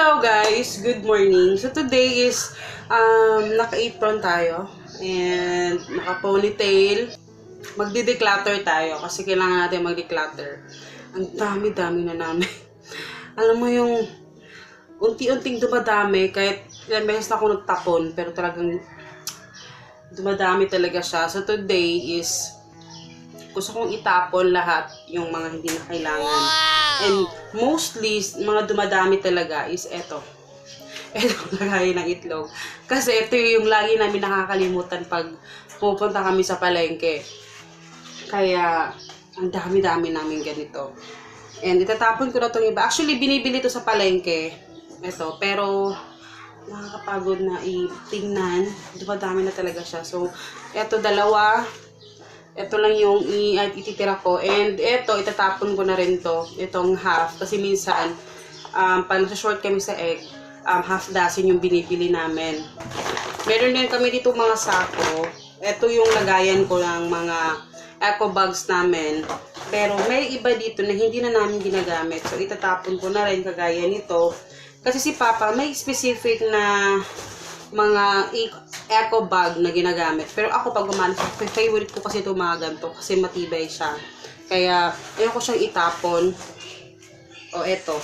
Hello guys, good morning. So today is naka-apron tayo and naka-ponytail. Magdi-declutter tayo kasi kailangan natin mag-declutter. Ang dami-dami na namin. Alam mo yung unti-unting dumadami kahit ilang beses na ako nagtapon pero talagang dumadami talaga siya. So today is gusto kong itapon lahat yung mga hindi na kailangan. And mostly, mga dumadami talaga is eto. Etong lagay ng itlog. Kasi ito yung lagi namin nakakalimutan pag pupunta kami sa palengke. Kaya, ang dami-dami namin ganito. And itatapon ko na itong iba. Actually, binibili ito sa palengke. Ito. Pero, nakakapagod na itingnan. Dumadami na talaga siya. So, eto dalawa. Ito lang yung ititira ko. And ito, itatapon ko na rin to. Itong half. Kasi minsan, pag nasa-short kami sa egg, half dozen yung binibili namin. Meron din kami dito mga sako. Ito yung lagayan ko ng mga eco bags namin. Pero may iba dito na hindi na namin ginagamit. So, itatapon ko na rin kagaya nito. Kasi si Papa, may specific na mga eco bag na ginagamit. Pero ako pag gumamit, favorite ko kasi ito mga ganito kasi matibay siya. Kaya, ayoko siyang itapon. O, eto.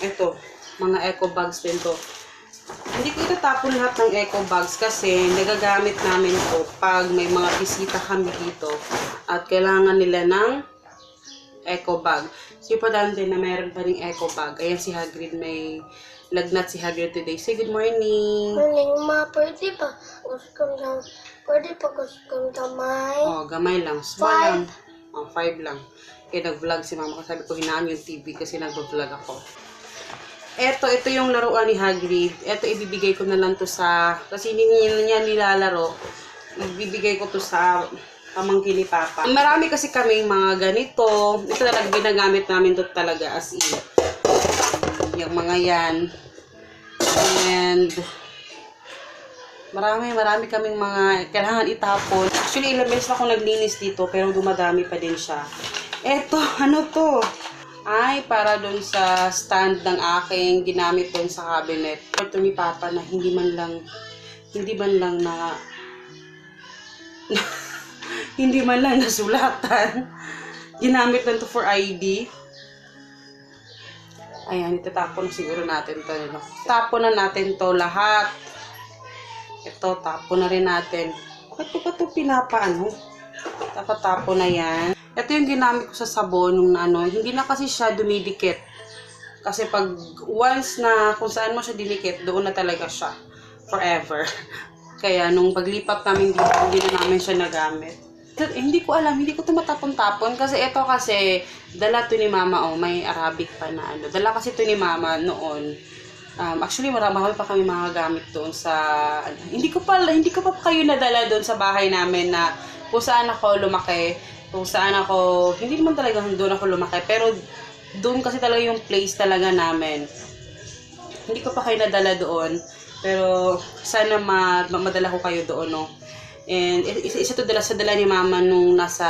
Eto. Mga eco bags din to. Hindi ko itatapon lahat ng eco bags kasi nagagamit namin to pag may mga bisita kami dito at kailangan nila ng eco bag. So, importante na mayroon pa ring eco bag. Ayan si Hagrid, may lagnat si Hagrid today. Say good morning. Morning, ma. Pwede pa. Gusto kong gamay. Oh, gamay lang. Small lang. Oh, 5 lang. Kaya nag-vlog si mama. Sabi ko, hinaan yung TV kasi nag-vlog ako. Ito yung laruan ni Hagrid. Ito, ibibigay ko na lang to sa, kasi hindi niya nilalaro. Ibibigay ko to sa pamangkin ni Papa. Marami kasi kaming mga ganito. Ito talaga ginagamit namin to talaga as in. Yung mga yan. And marami kaming mga kailangan itapon. Actually, ilang beses ako naglinis dito pero dumadami pa din siya. Eto, ano to? Ay, para doon sa stand ng aking ginamit doon sa cabinet. Ito ni Papa na hindi man lang na hindi man lang nasulatan. Ginamit lang to for ID. Ayan, itatapon siguro natin to. No? Tapon na natin to lahat. Ito, tapon na rin natin. Bakit ko pa ito pinapaano? Tapon na yan. Ito yung ginamit ko sa sabon nung hindi na kasi siya dumidikit. Kasi pag once na kung saan mo siya dinikit, doon na talaga siya. Forever. Kaya nung paglipat namin dito, hindi na namin siya nagamit. Hindi ko alam, hindi ko ito matapon-tapon kasi ito kasi dala to ni Mama, may Arabic pa na Dala kasi to ni Mama noon. Actually marami pa kami mga gamit doon sa hindi ko pa kayo nadala doon sa bahay namin na kung saan ako lumaki, kung saan ako hindi naman talaga doon ako lumaki, pero doon kasi talaga yung place talaga namin. Hindi ko pa kayo nadala doon, pero sana madala ko kayo doon, no. And isa to sa dala ni Mama nung nasa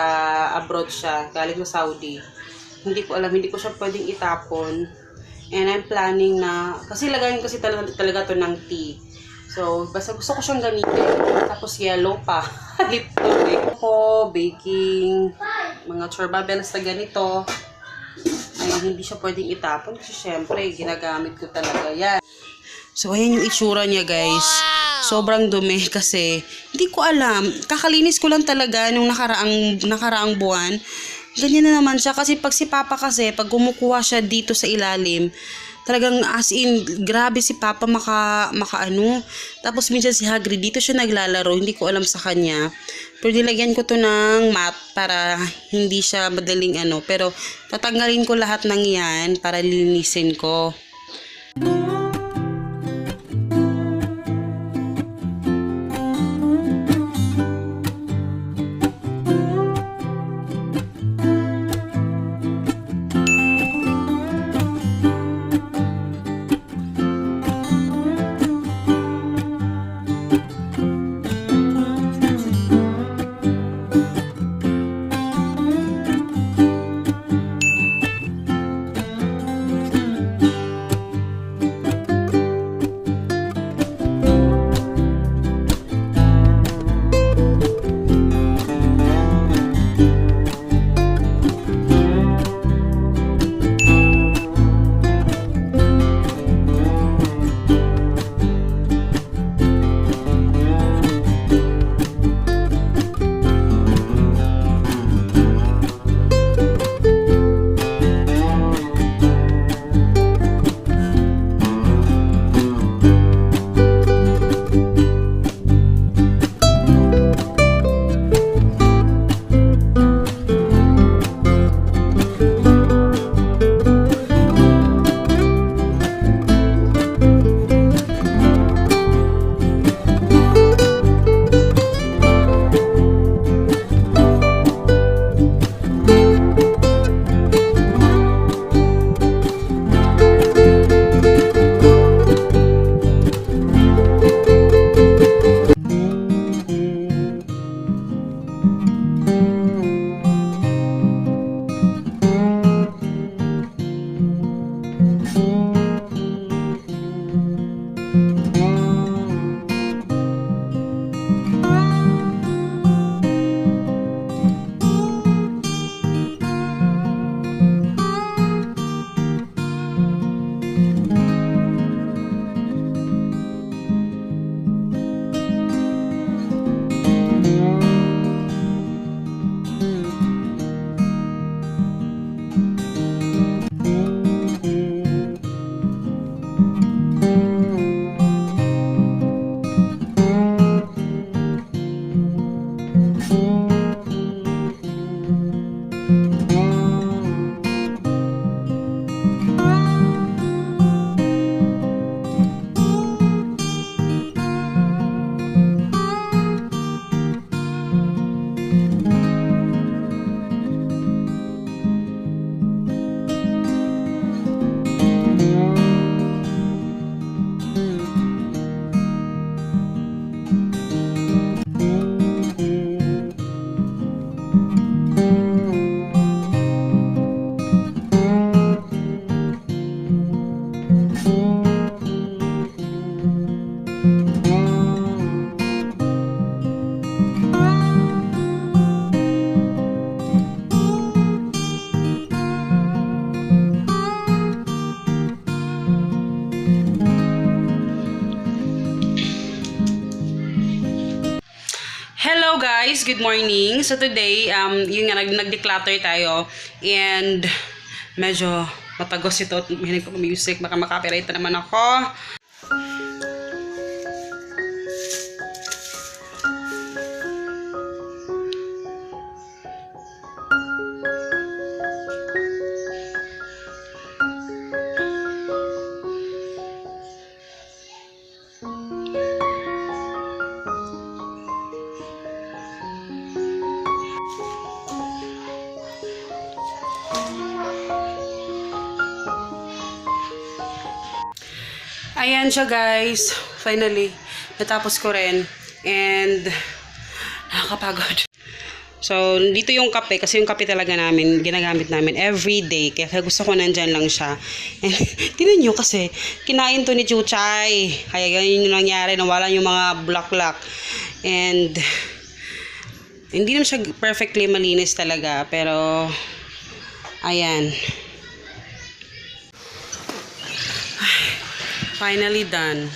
abroad siya, galing sa Saudi. Hindi ko alam, hindi ko siya pwedeng itapon. And I'm planning na, kasi lagayin kasi talaga to ng tea. So, basta gusto ko siyang gamitin. Tapos yellow pa. Ako, baking, mga chorba bells na ganito. Ay, hindi siya pwedeng itapon kasi syempre, ginagamit ko talaga yan. So, ayan yung itsura niya, guys. Sobrang dumi kasi hindi ko alam. Kakalinis ko lang talaga nung nakaraang buwan. Ganyan na naman siya kasi pag si Papa kasi, pag kumukuha siya dito sa ilalim, talagang as in, grabe si Papa makaano. Tapos minsan si Hagrid, dito siya naglalaro. Hindi ko alam sa kanya. Pero nilagyan ko to ng mat para hindi siya madaling Pero tatanggalin ko lahat ng yan para linisin ko. Hello guys, good morning. So today, yun nga, nag-declutter tayo. And medyo matagos ito. Mahinig ko music, baka makapiright na naman ako. Ayan siya guys. Finally, natapos ko rin. And nakakapagod. So, dito yung kape. Kasi yung kape talaga namin, ginagamit namin every day. Kaya gusto ko nandyan lang siya. And tinan nyo kasi, kinain to ni Chuchay. Kaya ganyan yung nangyari. Nawala yung mga block-lock. And hindi naman siya perfectly malinis talaga. Pero, ayan. Finally done.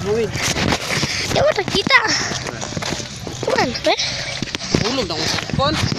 Wait. Di mo nakita. Kuman, eh? Hulog na ako sa phone.